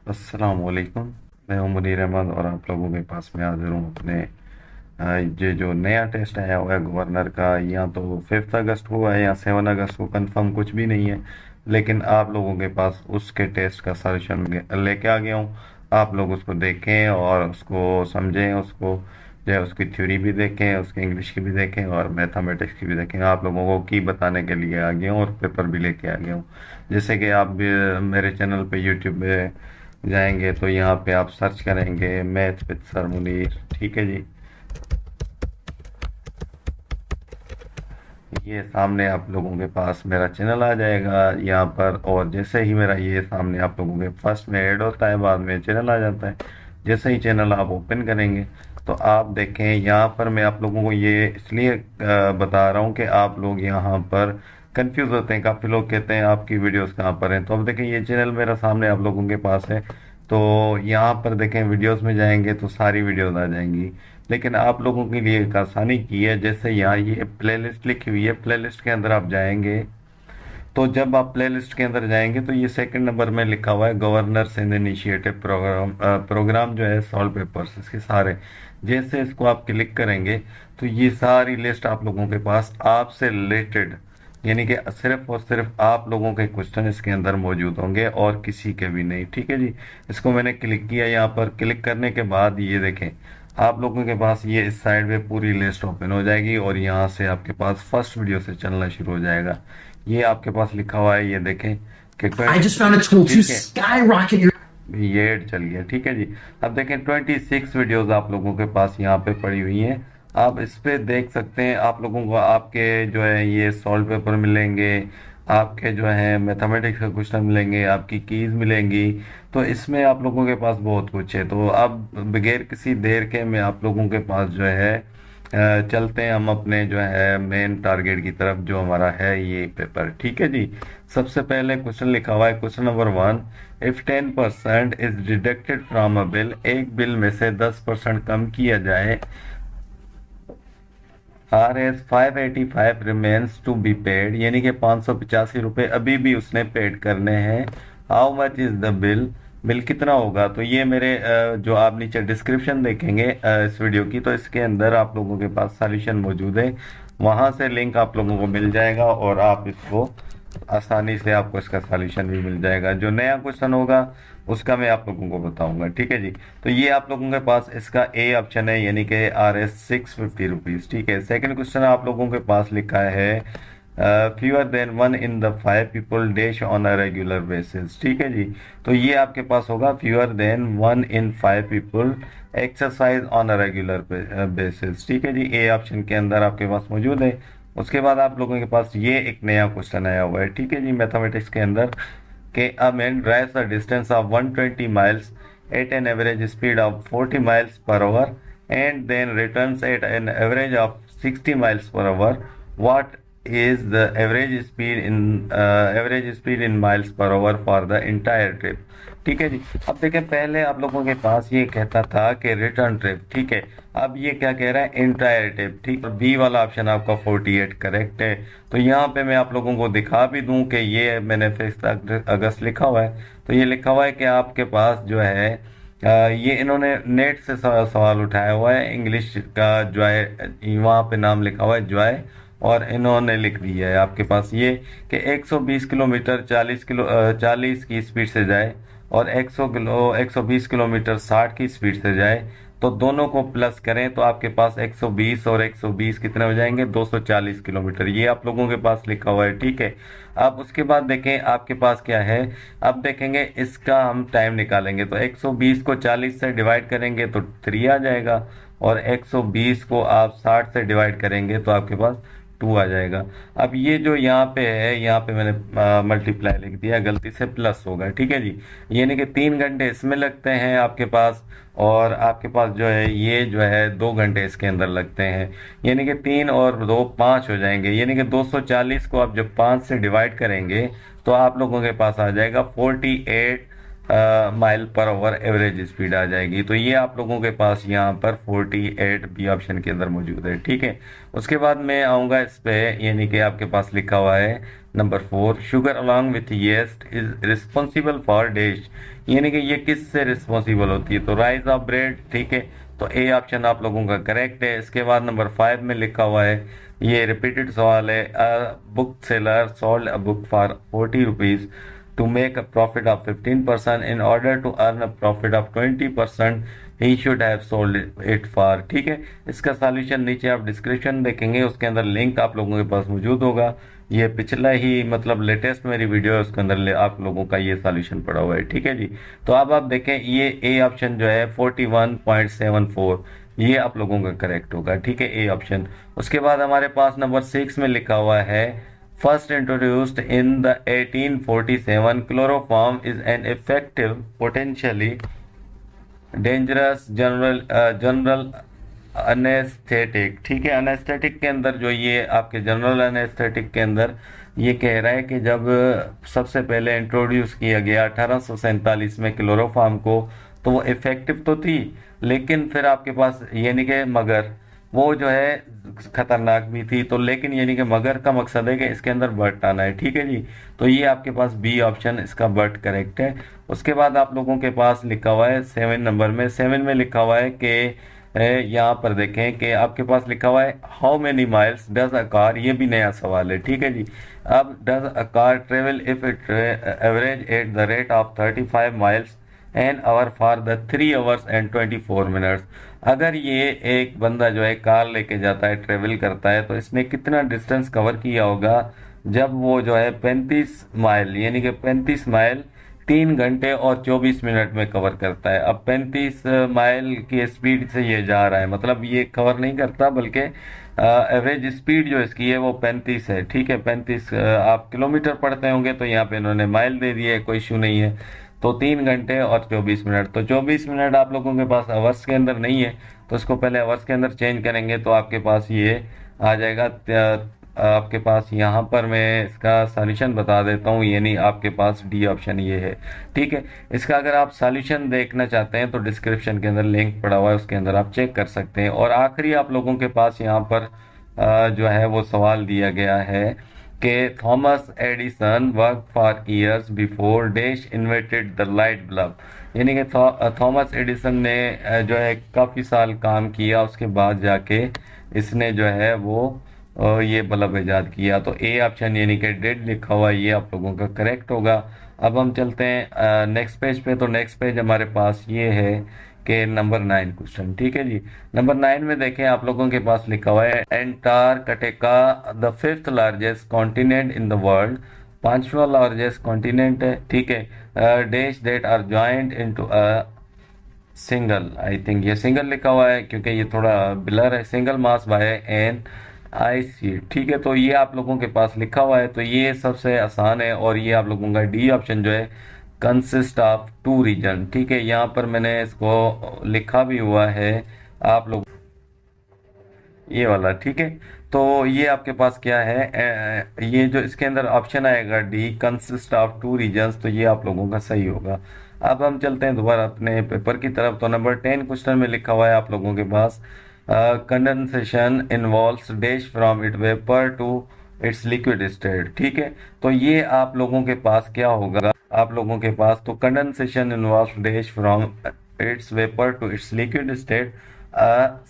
अस्सलाम वालेकुम। मैं हूं मुनीर अहमद और आप लोगों के पास में हाजिर हूं अपने ये जो नया टेस्ट आया हुआ है गवर्नर का, या तो 5 अगस्त को है या 7 अगस्त को, कंफर्म कुछ भी नहीं है। लेकिन आप लोगों के पास उसके टेस्ट का सॉल्यूशन लेके आ गया हूँ। आप लोग उसको देखें और उसको समझें, उसको जो है उसकी थ्योरी भी देखें, उसकी इंग्लिश की भी देखें और मैथमेटिक्स की भी देखें। आप लोगों को की बताने के लिए आ गया हूँ और पेपर भी लेके आ गया हूँ। जैसे कि आप भी मेरे चैनल पे यूट्यूब पे जाएंगे तो यहाँ पे आप सर्च करेंगे मैथ विद सर मुनीर, ठीक है जी। ये सामने आप लोगों के पास मेरा चैनल आ जाएगा यहाँ पर, और जैसे ही मेरा ये सामने आप लोगों के फर्स्ट में ऐड होता है, बाद में चैनल आ जाता है। जैसे ही चैनल आप ओपन करेंगे तो आप देखें यहाँ पर मैं आप लोगों को ये इसलिए बता रहा हूँ कि आप लोग यहाँ पर कंफ्यूज होते हैं। काफ़ी लोग कहते हैं आपकी वीडियोस कहाँ पर हैं। तो अब देखें ये चैनल मेरा सामने आप लोगों के पास है। तो यहाँ पर देखें वीडियोस में जाएंगे तो सारी वीडियोस आ जाएंगी। लेकिन आप लोगों के लिए एक आसानी की है, जैसे यहाँ ये प्लेलिस्ट लिखी हुई है, प्लेलिस्ट के अंदर आप जाएंगे। तो जब आप प्लेलिस्ट के अंदर जाएंगे तो ये सेकंड नंबर में लिखा हुआ है governor Sindh initiative program. Program जो है सॉल्व पेपर्स इसके सारे, जैसे इसको आप क्लिक करेंगे तो ये सारी लिस्ट आप लोगों के पास आपसे रिलेटेड, यानी कि सिर्फ और सिर्फ आप लोगों के क्वेश्चन इसके अंदर मौजूद होंगे और किसी के भी नहीं, ठीक है जी। इसको मैंने क्लिक किया, यहाँ पर क्लिक करने के बाद ये देखें आप लोगों के पास ये इस साइड पे पूरी लिस्ट ओपन हो जाएगी और यहाँ से आपके पास फर्स्ट वीडियो से चलना शुरू हो जाएगा। ये आपके पास लिखा हुआ है, ये देखें कि I just 26, found a tool to ठीक है। skyrocket your ये ऐड चल गया, ठीक है जी। अब देखें 26 वीडियोस आप लोगों के पास यहाँ पे पड़ी हुई हैं। आप इस पे देख सकते हैं, आप लोगों को आपके जो है ये सॉल्व पेपर मिलेंगे, आपके जो है मैथमेटिक्स के क्वेश्चन मिलेंगे, आपकी कीज मिलेंगी। तो इसमें आप लोगों के पास बहुत कुछ है। तो अब बगैर किसी देर के मैं आप लोगों के पास जो है चलते हैं हम अपने जो है मेन टारगेट की तरफ, जो हमारा है ये पेपर, ठीक है जी। सबसे पहले क्वेश्चन लिखा हुआ है, question number 1, if 10% is deducted from a bill, एक बिल में से 10% कम किया जाए, R S 585 remains to be paid, यानी कि 585 रुपये अभी भी उसने पेड करने हैं। How much is the bill, bill कितना होगा। तो ये मेरे जो आप नीचे डिस्क्रिप्शन देखेंगे इस वीडियो की, तो इसके अंदर आप लोगों के पास सॉल्यूशन मौजूद है। वहां से लिंक आप लोगों को मिल जाएगा और आप इसको आसानी से, आपको इसका सॉल्यूशन भी मिल जाएगा। जो नया क्वेश्चन होगा उसका मैं आप लोगों को बताऊंगा, ठीक है जी। तो ये आप लोगों के पास इसका ए ऑप्शन है, यानी कि RS 650 रुपीज़, ठीक है। सेकंड क्वेश्चन आप लोगों के पास लिखा है fewer than one in the 5 people dash on a regular basis, ठीक है जी। तो ये आपके पास होगा fewer than one in 5 people exercise on a regular basis, ठीक है जी। ए ऑप्शन के अंदर आपके पास मौजूद है। उसके बाद आप लोगों के पास ये एक नया क्वेश्चन आया हुआ है, ठीक है जी, मैथमेटिक्स के अंदर, कि a man drives the distance of 120 miles at an average speed of 40 miles per hour and then returns at an average of 60 miles per hour, what is the average speed in miles per hour for the entire trip, ठीक है जी। अब देखें, पहले आप लोगों के पास ये कहता था कि रिटर्न ट्रिप, ठीक है। अब ये क्या कह रहा है, इंटायर ट्रिप, ठीक है। बी वाला ऑप्शन आपका 48 करेक्ट है। तो यहाँ पे मैं आप लोगों को दिखा भी दूं कि ये मैंने 5 अगस्त लिखा हुआ है। तो ये लिखा हुआ है कि आपके पास जो है ये इन्होंने नेट से सवाल उठाया हुआ है, इंग्लिश का जॉय, वहाँ पे नाम लिखा हुआ है जॉय, और इन्होंने लिख दिया है आपके पास ये कि 120 किलोमीटर 40 की स्पीड से जाए और 120 किलोमीटर 60 की स्पीड से जाए। तो दोनों को प्लस करें तो आपके पास 120 और 120 कितने हो जाएंगे, 240 किलोमीटर। ये आप लोगों के पास लिखा हुआ है, ठीक है। अब उसके बाद देखें आपके पास क्या है। अब देखेंगे इसका हम टाइम निकालेंगे, तो 120 को 40 से डिवाइड करेंगे तो 3 आ जाएगा, और 120 को आप 60 से डिवाइड करेंगे तो आपके पास 2 आ जाएगा। अब ये जो यहाँ पे है, यहाँ पे मैंने मल्टीप्लाई लिख दिया, गलती से प्लस होगा, ठीक है जी। यानी कि 3 घंटे इसमें लगते हैं आपके पास, और आपके पास जो है ये जो है 2 घंटे इसके अंदर लगते हैं। यानी कि 3 और 2 5 हो जाएंगे, यानी कि 240 को आप जब 5 से डिवाइड करेंगे तो आप लोगों के पास आ जाएगा 48 mile per hour average speed आ जाएगी। तो ये आप लोगों के पास यहाँ पर 48 बी ऑप्शन के अंदर मौजूद है, ठीक है। उसके बाद मैं आऊँगा इस पे, यानी कि आपके पास लिखा हुआ है number 4, sugar along with yeast is responsible for dash, यानी कि ये किस से रिस्पॉन्सिबल होती है, तो राइस ऑफ ब्रेड, ठीक है। तो ए ऑप्शन आप लोगों का करेक्ट है। इसके बाद नंबर 5 में लिखा हुआ है, ये रिपीटेड सवाल है, book seller sold a book for 40 rupees to make a profit of 15%, in order to earn a profit of 20% he should have sold it for, ठीक है। इसका सॉल्यूशन नीचे आप डिस्क्रिप्शन देखेंगे, उसके अंदर लिंक आप लोगों के पास मौजूद होगा। ये पिछला ही मतलब लेटेस्ट मेरी वीडियो है, उसके अंदर आप लोगों का ये सॉल्यूशन पड़ा हुआ है, ठीक है जी। तो अब आप देखें, ये ए ऑप्शन जो है 41.74, ये आप लोगों का करेक्ट होगा, ठीक है, ए ऑप्शन। उसके बाद हमारे पास नंबर 6 में लिखा हुआ है, first introduced in the 1847, chloroform is an effective, potentially dangerous general anaesthetic, ठीक है। अनेस्थेटिक के अंदर जो ये आपके जनरल अनेस्थेटिक के अंदर ये कह रहा है कि जब सबसे पहले इंट्रोड्यूस किया गया 1847 में क्लोरोफॉर्म को, तो वो इफेक्टिव तो थी, लेकिन फिर आपके पास यानी कि मगर वो जो है खतरनाक भी थी। तो लेकिन यानी कि मगर का मकसद है कि इसके अंदर बर्ट आना है, ठीक है जी। तो ये आपके पास बी ऑप्शन इसका बर्ट करेक्ट है। उसके बाद आप लोगों के पास लिखा हुआ है 7 नंबर में, 7 में लिखा हुआ है कि यहाँ पर देखें कि आपके पास लिखा हुआ है, how many miles does a car, ये भी नया सवाल है, ठीक है जी। अब does a car travel if it average at the rate of 35 miles an hour for the 3 hours and 24 minutes, अगर ये एक बंदा जो है कार लेके जाता है, ट्रेवल करता है, तो इसने कितना डिस्टेंस कवर किया होगा जब वो जो है 35 माइल, यानी कि 35 माइल 3 घंटे और 24 मिनट में कवर करता है। अब 35 माइल की स्पीड से ये जा रहा है, मतलब ये कवर नहीं करता, बल्कि एवरेज स्पीड जो इसकी है वो 35 है, ठीक है। 35 आप किलोमीटर पढ़ते होंगे, तो यहाँ पे इन्होंने माइल दे दिया है, कोई इशू नहीं है। तो 3 घंटे और 24 मिनट, तो 24 मिनट आप लोगों के पास आवर्स के अंदर नहीं है, तो इसको पहले आवर्स के अंदर चेंज करेंगे, तो आपके पास ये आ जाएगा। आपके पास यहाँ पर मैं इसका सॉल्यूशन बता देता हूँ, यानी आपके पास डी ऑप्शन ये है, ठीक है। इसका अगर आप सॉल्यूशन देखना चाहते हैं तो डिस्क्रिप्शन के अंदर लिंक पड़ा हुआ है, उसके अंदर आप चेक कर सकते हैं। और आखिरी आप लोगों के पास यहाँ पर जो है वो सवाल दिया गया है कि Thomas Edison work for years before dash invented the light bulb, यानी कि थॉमस एडिसन ने जो है काफ़ी साल काम किया, उसके बाद जाके इसने जो है वो ये बल्ब ईजाद किया। तो ए ऑप्शन यानी कि डेड लिखा हुआ, ये आप लोगों का करेक्ट होगा। अब हम चलते हैं नेक्स्ट पेज पे। तो नेक्स्ट पेज हमारे पास ये है कि नंबर 9 क्वेश्चन, ठीक है जी। नंबर 9 में देखें, आप लोगों के पास लिखा हुआ है, Antarctica the 5th largest continent in the world, 5वां लार्जेस्ट कॉन्टिनेंट है, ठीक है। Dash that are joint into a single, I think ये सिंगल लिखा हुआ है क्योंकि ये थोड़ा ब्लर है, single mass by an ice, ठीक है। तो ये आप लोगों के पास लिखा हुआ है, तो ये सबसे आसान है। और ये आप लोगों का डी ऑप्शन जो है कंसिस्ट ऑफ 2 रीजन, ठीक है। यहाँ पर मैंने इसको लिखा भी हुआ है आप लोग, ये वाला, ठीक है। तो ये आपके पास क्या है, ये जो इसके अंदर ऑप्शन आएगा डी कंसिस्ट ऑफ 2 रीजन्स, तो ये आप लोगों का सही होगा। अब हम चलते हैं दोबारा अपने पेपर की तरफ। तो नंबर 10 क्वेश्चन में लिखा हुआ है आप लोगों के पास, condensation involves dash from it vapour to its liquid state, ठीक है। तो ये आप लोगों के पास क्या होगा, आप लोगों के पास तो condensation involves dash from its vapour to its liquid state,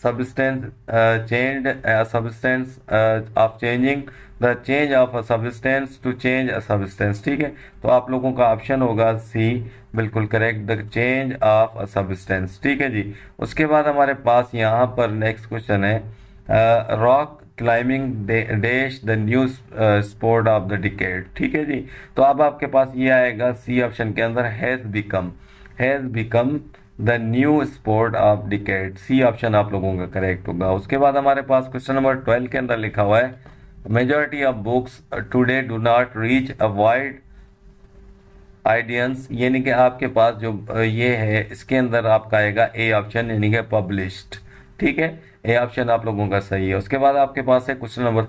substance changed a substance of changing the change of a substance to change a substance, ठीक है। तो आप लोगों का ऑप्शन होगा सी, बिल्कुल correct, the change of a substance, ठीक है जी। उसके बाद हमारे पास यहाँ पर नेक्स्ट क्वेश्चन है, rock climbing dash the new sport of the decade, ठीक है जी। तो अब आपके पास ये आएगा सी ऑप्शन के अंदर, has become the new sport of decade, C option आप लोगों का करेक्ट होगा। उसके बाद हमारे पास क्वेश्चन नंबर 12 के अंदर लिखा हुआ है, majority of books today do not reach a wide audience, यानी कि आपके पास जो ये है इसके अंदर आपका आएगा ए ऑप्शन, यानी कि पब्लिश्ड, ठीक है। ए ऑप्शन आप लोगों का सही है। उसके बाद आपके पास है क्वेश्चन नंबर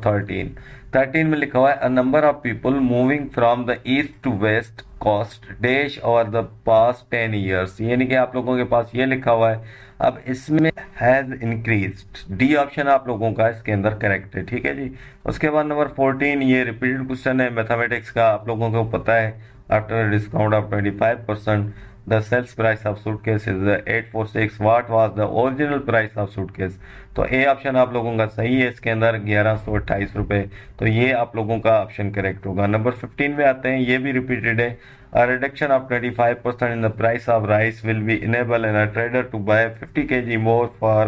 13 में लिखा हुआ है, a number of people moving from the east to west coast dash over the past 10 years, यानी कि आप लोगों के पास ये लिखा हुआ है। अब इसमें हैज इंक्रीज्ड। डी ऑप्शन आप लोगों का इसके अंदर करेक्ट है, ठीक है जी। उसके बाद नंबर 14, ये रिपीटेड क्वेश्चन है मैथमेटिक्स का, आप लोगों को पता है। After discount of 25% the sales price of suitcase is 846, what was the original price of suitcase. तो ए ऑप्शन आप लोगों का सही है, इसके अंदर 1128 रुपए। तो ये आप लोगों का ऑप्शन करेक्ट होगा। नंबर 15 में आते हैं, ये भी रिपीटेड है। A reduction of 25% in the price of rice will be enable a trader to buy 50 kg more for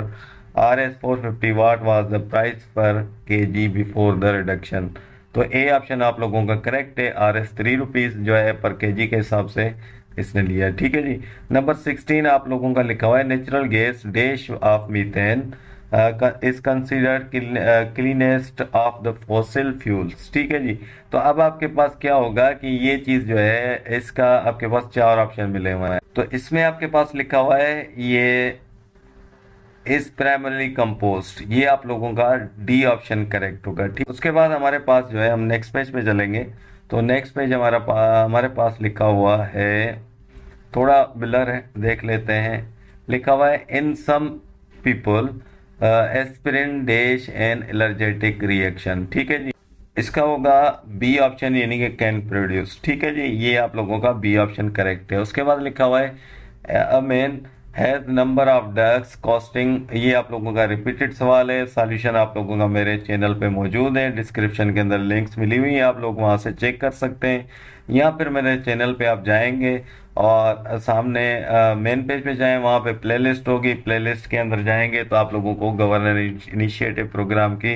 Rs 450. What was the price per kg before the reduction? तो A option आप लोगों का correct है। Rs 3 rupees जो है पर KG के हिसाब से इसने लिया, ठीक है जी। नंबर 16 आप लोगों का लिखा हुआ है, natural gas dash of methane is considered cleanest of the fossil fuels, ठीक है जी। तो अब आपके पास क्या होगा कि ये चीज जो है इसका आपके पास 4 ऑप्शन मिले हुए हैं। तो इसमें आपके पास लिखा हुआ है ये इज प्राइमरी कंपोस्ट, ये आप लोगों का डी ऑप्शन करेक्ट होगा, ठीक। उसके बाद हमारे पास जो है, हम नेक्स्ट पेज पे चलेंगे। तो नेक्स्ट पेज हमारे पास लिखा हुआ है, थोड़ा ब्लर है, देख लेते हैं। लिखा हुआ है in some people aspirin dash an allergic reaction, ठीक है जी। इसका होगा बी ऑप्शन, यानी कि कैन प्रोड्यूस, ठीक है जी। ये आप लोगों का बी ऑप्शन करेक्ट है। उसके बाद लिखा हुआ है a man has number of ducks costing, ये आप लोगों का रिपीटेड सवाल है। सॉल्यूशन आप लोगों का मेरे चैनल पे मौजूद है, डिस्क्रिप्शन के अंदर लिंक्स मिली हुई है, आप लोग वहां से चेक कर सकते हैं। या फिर मेरे चैनल पे आप जाएंगे और सामने मेन पेज पे जाएं, वहाँ पे प्लेलिस्ट होगी, प्लेलिस्ट के अंदर जाएंगे तो आप लोगों को गवर्नर इनिशिएटिव प्रोग्राम की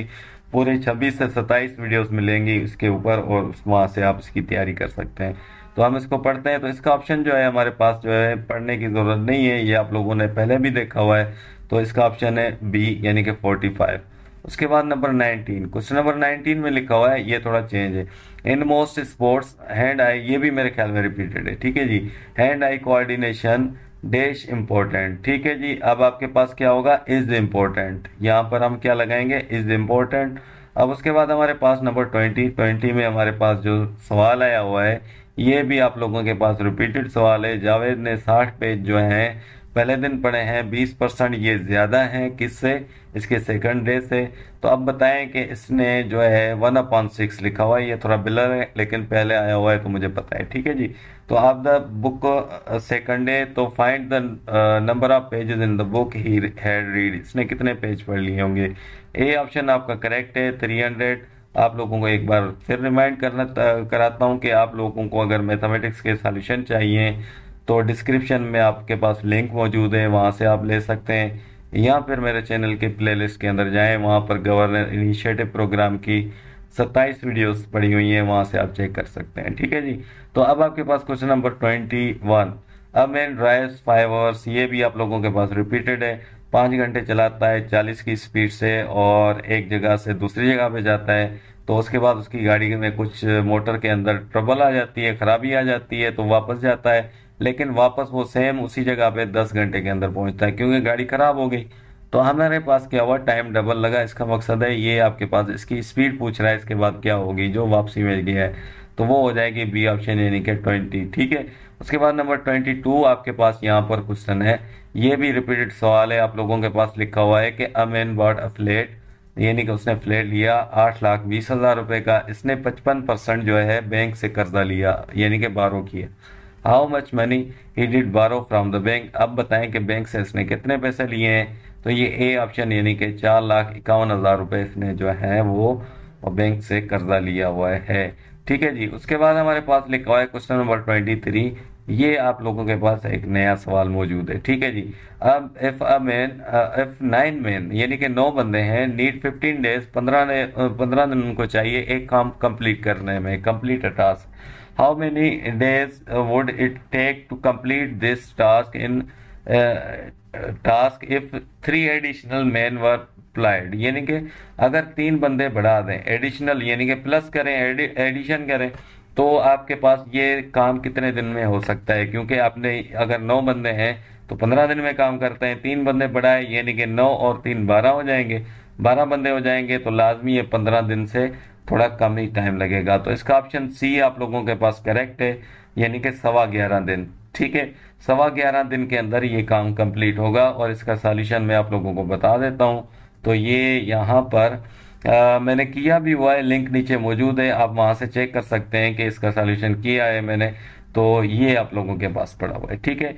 पूरे 26 से 27 वीडियोस मिलेंगी इसके ऊपर, और वहाँ से आप इसकी तैयारी कर सकते हैं। तो हम इसको पढ़ते हैं। तो इसका ऑप्शन जो है हमारे पास जो है पढ़ने की ज़रूरत नहीं है, ये आप लोगों ने पहले भी देखा हुआ है। तो इसका ऑप्शन है बी, यानी कि 45। उसके बाद नंबर 19, क्वेश्चन नंबर 19 में लिखा हुआ है, ये थोड़ा चेंज है। In most sports hand eye, ये भी मेरे ख्याल में रिपीटेड है, ठीक है जी। Hand eye coordination dash important, ठीक है जी। अब आपके पास क्या होगा, इज इम्पोर्टेंट, यहाँ पर हम क्या लगाएंगे, इज इम्पोर्टेंट। अब उसके बाद हमारे पास नंबर 20 में हमारे पास जो सवाल आया हुआ है, ये भी आप लोगों के पास रिपीटेड सवाल है। जावेद ने 60 पेज जो हैं पहले दिन पढ़े हैं, 20% ये ज़्यादा हैं किससे, इसके सेकंड डे से। तो अब बताएं कि इसने जो है 1/6 लिखा हुआ है, ये थोड़ा ब्लर है लेकिन पहले आया हुआ है तो मुझे पता है, ठीक है जी। तो आप द बुक सेकंड डे, तो find the number of pages in the book he had read, इसने कितने पेज पढ़ लिए होंगे। ए ऑप्शन आपका करेक्ट है, 300। आप लोगों को एक बार फिर रिमाइंड कराता हूँ कि आप लोगों को अगर मैथमेटिक्स के सॉल्यूशन चाहिए तो डिस्क्रिप्शन में आपके पास लिंक मौजूद है, वहाँ से आप ले सकते हैं। या फिर मेरे चैनल के प्लेलिस्ट के अंदर जाएं, वहाँ पर गवर्नर इनिशिएटिव प्रोग्राम की 27 वीडियोस पड़ी हुई हैं, वहाँ से आप चेक कर सकते हैं, ठीक है जी। तो अब आपके पास क्वेश्चन नंबर 21, अब मैन ड्राइव्स 5 आवर्स, ये भी आप लोगों के पास रिपीटेड है। 5 घंटे चलाता है 40 की स्पीड से और एक जगह से दूसरी जगह पे जाता है। तो उसके बाद उसकी गाड़ी में कुछ मोटर के अंदर ट्रबल आ जाती है, खराबी आ जाती है, तो वापस जाता है, लेकिन वापस वो सेम उसी जगह पे 10 घंटे के अंदर पहुंचता है क्योंकि गाड़ी खराब हो गई। तो हमारे पास क्या हुआ, टाइम डबल लगा। इसका मकसद है ये आपके पास इसकी स्पीड पूछ रहा है, इसके बाद क्या होगी जो वापसी में गया है, तो वो हो जाएगी बी ऑप्शन, यानी कि 20, ठीक है। उसके बाद नंबर 22 आपके पास यहाँ पर क्वेश्चन है, ये भी रिपीटेड सवाल है। आप लोगों के पास लिखा हुआ है कि a man bought a flat, यानी कि उसने फ्लैट लिया 8,20,000 रुपए का, इसने 55% जो है बैंक से कर्जा लिया, यानी कि बारो किया। How much money he did बारो फ्रॉम द बैंक, अब बताएं कि बैंक से इसने कितने पैसे लिए हैं। तो ये ए ऑप्शन, यानी कि 4,51,000 रुपए इसने जो है वो बैंक से कर्जा लिया हुआ है, ठीक है जी। उसके बाद हमारे पास लिखा हुआ है क्वेश्चन नंबर 23, ये आप लोगों के पास एक नया सवाल मौजूद है, ठीक है जी। अब इफ 9 मैन, यानी कि 9 बंदे हैं, नीड 15 डेज, 15 दिन उनको चाहिए एक काम कंप्लीट करने में, complete a task. How many days would it take to complete this task in task if 3 additional man were applied, यानी कि अगर 3 बंदे बढ़ा दें, एडिशनल यानी कि प्लस करें, एडिशन करें, तो आपके पास ये काम कितने दिन में हो सकता है। क्योंकि आपने अगर 9 बंदे हैं तो 15 दिन में काम करते हैं, 3 बंदे बढ़ाए यानी कि 9 और 3 12 हो जाएंगे, 12 बंदे हो जाएंगे, तो लाजमी ये 15 दिन से थोड़ा कम ही टाइम लगेगा। तो इसका ऑप्शन सी आप लोगों के पास करेक्ट है, यानी कि 11.25 दिन। ठीक है, 11.25 दिन के अंदर ये काम कंप्लीट होगा और इसका सॉल्यूशन मैं आप लोगों को बता देता हूँ। तो ये यहाँ पर मैंने किया भी हुआ है, लिंक नीचे मौजूद है, आप वहाँ से चेक कर सकते हैं कि इसका सॉल्यूशन किया है मैंने। तो ये आप लोगों के पास पड़ा हुआ है, ठीक है।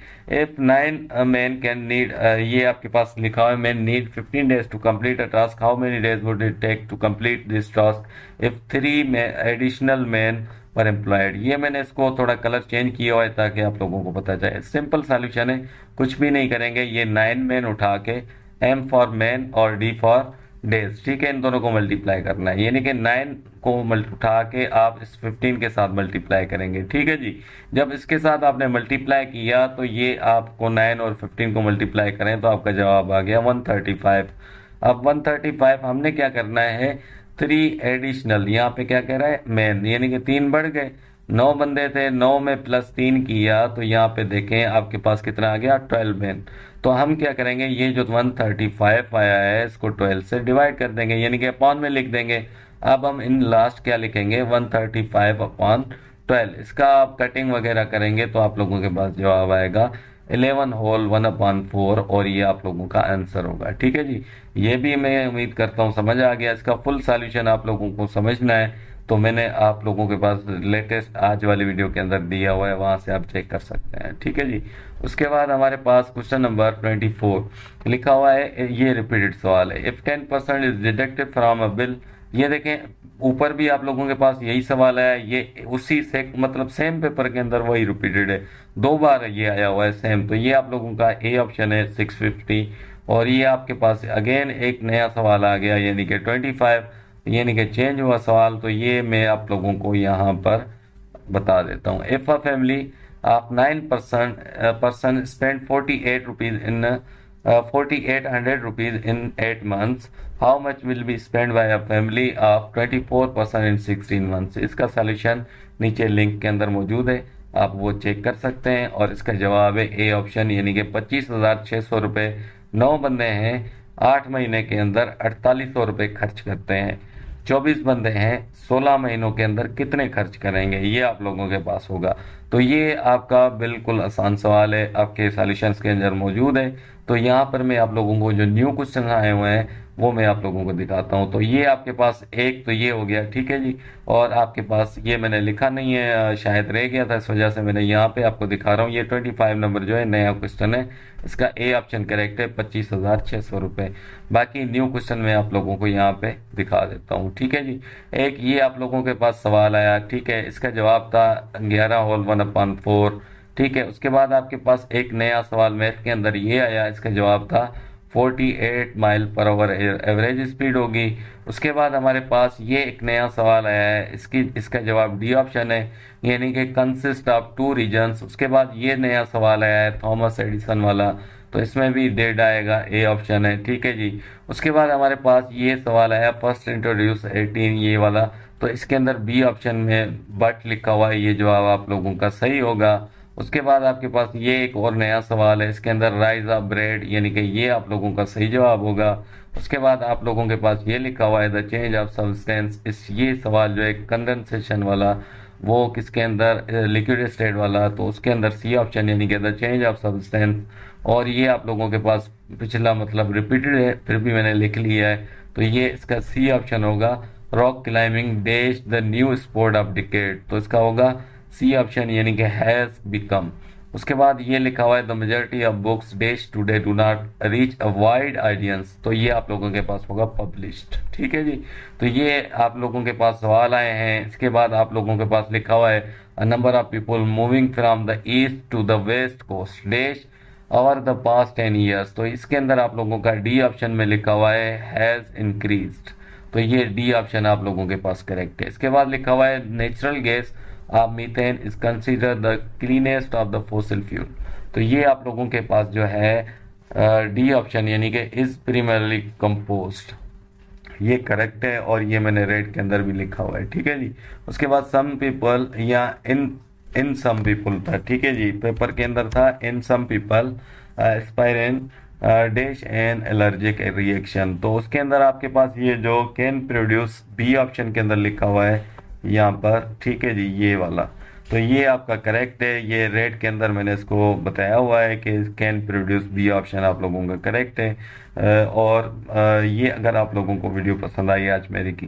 इफ 9 मैन कैन नीड, ये आपके पास लिखा हुआ है, man need 15 days to complete a task, how many days would it take to complete this task if 3 additional man per employed. ये मैंने इसको थोड़ा कलर चेंज किया हुआ है ताकि आप लोगों को पता चले। सिंपल सॉल्यूशन है, कुछ भी नहीं करेंगे, ये 9 मैन उठा के M फॉर मैन और D फॉर डेज, ठीक है, इन दोनों को मल्टीप्लाई करना है, यानी कि 9 को उठा के आप इस 15 के साथ मल्टीप्लाई करेंगे, ठीक है जी। जब इसके साथ आपने मल्टीप्लाई किया तो ये आपको 9 और 15 को मल्टीप्लाई करें तो आपका जवाब आ गया 135। अब 135 हमने क्या करना है, 3 एडिशनल, यहाँ पे क्या कह रहा है मैन, यानी कि 3 बढ़ गए, 9 बंदे थे, 9 में प्लस 3 किया तो यहाँ पे देखें आपके पास कितना आ गया 12 मैन। तो हम क्या करेंगे, ये जो 135 आया है इसको 12 से डिवाइड कर देंगे, यानी कि अपॉन में लिख देंगे। अब हम इन लास्ट क्या लिखेंगे 135 अपॉन 12, इसका आप कटिंग वगैरह करेंगे तो आप लोगों के पास जवाब आएगा 11 होल 1/4 और ये आप लोगों का आंसर होगा, ठीक है जी। ये भी मैं उम्मीद करता हूँ समझ आ गया। इसका फुल सॉल्यूशन आप लोगों को समझना है तो मैंने आप लोगों के पास लेटेस्ट आज वाली वीडियो के अंदर दिया हुआ है, वहां से आप चेक कर सकते हैं, ठीक है जी। उसके बाद हमारे पास क्वेश्चन नंबर 24 लिखा हुआ है, ये रिपीटेड सवाल है, if 10% is deducted from a bill. ये देखें ऊपर भी आप लोगों के पास यही सवाल है, ये उसी से मतलब सेम पेपर के अंदर वही रिपीटेड है, 2 बार ये आया हुआ है सेम। तो ये आप लोगों का ए ऑप्शन है 650 और ये आपके पास अगेन एक नया सवाल आ गया यानी कि 25, यानी कि चेंज हुआ सवाल। तो ये मैं आप लोगों को यहाँ पर बता देता हूँ। If a family of 9 person spent 48 rupees in 4800 rupees in 8 months, how much will be spent by a family of 24 person in 16 months। इसका सॉल्यूशन नीचे लिंक के अंदर मौजूद है, आप वो चेक कर सकते हैं और इसका जवाब है ए ऑप्शन, यानी कि 25,600 रुपये। 9 बंदे हैं, 8 महीने के अंदर 4800 रुपये खर्च करते हैं। 24 बंदे हैं, 16 महीनों के अंदर कितने खर्च करेंगे, ये आप लोगों के पास होगा। तो ये आपका बिल्कुल आसान सवाल है, आपके सॉल्यूशंस के अंदर मौजूद है। तो यहाँ पर मैं आप लोगों को जो न्यू क्वेश्चन आए हुए हैं वो मैं आप लोगों को दिखाता हूँ। तो ये आपके पास एक तो ये हो गया, ठीक है जी। और आपके पास ये मैंने लिखा नहीं है, शायद रह गया था, इस वजह से मैंने यहाँ पे आपको दिखा रहा हूँ। ये 25 नंबर जो है नया क्वेश्चन है, इसका ए ऑप्शन करेक्ट है, 25,600 रुपये। बाकी न्यू क्वेश्चन मैं आप लोगों को यहाँ पे दिखा देता हूँ, ठीक है जी। एक ये आप लोगों के पास सवाल आया, ठीक है, इसका जवाब था 11 होल 1/4, ठीक है। उसके बाद आपके पास एक नया सवाल मैथ के अंदर ये आया, इसका जवाब था 48 mile per hour average speed होगी। उसके बाद हमारे पास ये एक नया सवाल आया है, इसका जवाब डी ऑप्शन है, यानी कि कंसिस्ट ऑफ 2 रीजन्स। उसके बाद ये नया सवाल आया है थॉमस एडिसन वाला, तो इसमें भी डेड आएगा, ए ऑप्शन है, ठीक है जी। उसके बाद हमारे पास ये सवाल आया फर्स्ट इंट्रोड्यूस 18, ये वाला, तो इसके अंदर बी ऑप्शन में बट लिखा हुआ है, ये जवाब आप लोगों का सही होगा। उसके बाद आपके पास ये एक और नया सवाल है, इसके अंदर राइज ऑफ ब्रेड, यानी कि ये आप लोगों का सही जवाब होगा। उसके बाद आप लोगों के पास ये लिखा हुआ है द चेंज ऑफ सब्सटेंस, इस ये सवाल जो है कंडेंसेशन वाला, वो किसके अंदर लिक्विड स्टेट वाला, तो उसके अंदर सी ऑप्शन यानी कि द चेंज ऑफ सब्सटेंस। और ये आप लोगों के पास पिछला मतलब रिपीटेड है, फिर भी मैंने लिख लिया है, तो ये इसका सी ऑप्शन होगा rock climbing dash the new sport of decade, तो इसका होगा सी ऑप्शन यानी कि हैज बिकम। उसके बाद ये लिखा हुआ है the majority of books dash today do not reach a wide audience, तो ये आप लोगों के पास होगा पब्लिश्ड, ठीक है जी। तो ये आप लोगों के पास सवाल आए हैं। इसके बाद आप लोगों के पास लिखा हुआ है a number of people moving from the east to the west coast dash over the past 10 years, तो इसके अंदर आप लोगों का डी ऑप्शन में लिखा हुआ है हैज इंक्रीज्ड, तो ये डी ऑप्शन आप लोगों के पास करेक्ट है। इसके बाद लिखा हुआ है natural gas off methane is consider the cleanest of the fossil fuel, तो ये आप लोगों के पास जो है डी ऑप्शन यानी कि इज प्राइमरली कंपोस्ट, ये करेक्ट है और ये मैंने रेड के अंदर भी लिखा हुआ है, ठीक है जी। उसके बाद सम पीपल या इन सम पीपल था, ठीक है जी, पेपर के अंदर था in some people aspirin dash an allergic reaction, तो उसके अंदर आपके पास ये जो कैन प्रोड्यूस बी ऑप्शन के अंदर लिखा हुआ है यहाँ पर, ठीक है जी, ये वाला। तो ये आपका करेक्ट है, ये रेड के अंदर मैंने इसको बताया हुआ है कि कैन प्रोड्यूस, बी ऑप्शन आप लोगों का करेक्ट है। और ये अगर आप लोगों को वीडियो पसंद आई आज मेरी की,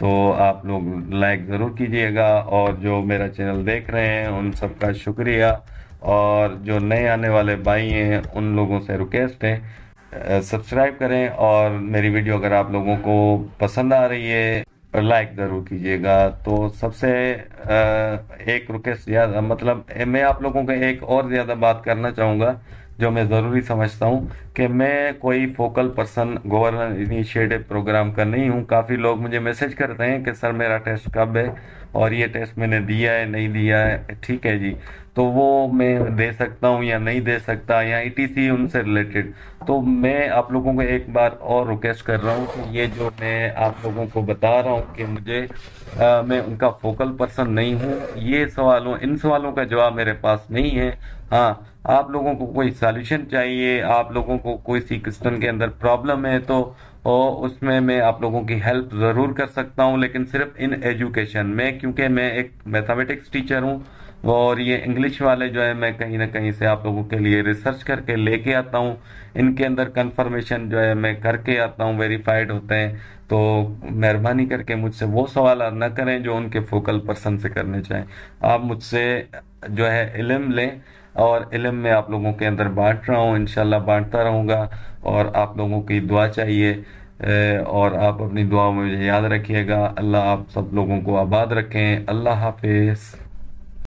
तो आप लोग लाइक ज़रूर कीजिएगा, और जो मेरा चैनल देख रहे हैं उन सबका शुक्रिया, और जो नए आने वाले भाई हैं उन लोगों से रिक्वेस्ट है सब्सक्राइब करें, और मेरी वीडियो अगर आप लोगों को पसंद आ रही है लाइक ज़रूर कीजिएगा। तो सबसे एक रिक्वेस्ट ज़्यादा, मतलब मैं आप लोगों को एक और ज़्यादा बात करना चाहूँगा जो मैं ज़रूरी समझता हूँ, कि मैं कोई focal person governor initiative program का नहीं हूँ। काफ़ी लोग मुझे मैसेज करते हैं कि सर मेरा टेस्ट कब है, और ये टेस्ट मैंने दिया है नहीं दिया है, ठीक है जी, तो वो मैं दे सकता हूँ या नहीं दे सकता, या ईटीसी उनसे रिलेटेड। तो मैं आप लोगों को एक बार और रिक्वेस्ट कर रहा हूँ कि ये जो मैं आप लोगों को बता रहा हूँ कि मुझे मैं उनका फोकल पर्सन नहीं हूँ, ये सवालों इन सवालों का जवाब मेरे पास नहीं है। हाँ, आप लोगों को कोई सॉल्यूशन चाहिए, आप लोगों को कोई सी क्वेश्चन के अंदर प्रॉब्लम है, तो और उसमें मैं आप लोगों की हेल्प ज़रूर कर सकता हूँ, लेकिन सिर्फ इन एजुकेशन में, क्योंकि मैं एक मैथमेटिक्स टीचर हूँ, और ये इंग्लिश वाले जो है मैं कहीं ना कहीं से आप लोगों के लिए रिसर्च करके लेके आता हूँ, इनके अंदर कंफर्मेशन जो है मैं करके आता हूँ, वेरीफाइड होते हैं। तो मेहरबानी करके मुझसे वो सवाल ना करें जो उनके फोकल पर्सन से करने चाहें। आप मुझसे जो है इल्म लें, और इल्म में आप लोगों के अंदर बांट रहा हूँ, इंशाल्लाह बांटता रहूँगा, और आप लोगों की दुआ चाहिए। और आप अपनी दुआ में मुझे याद रखिएगा। अल्लाह आप सब लोगों को आबाद रखें। अल्लाह हाफिज़।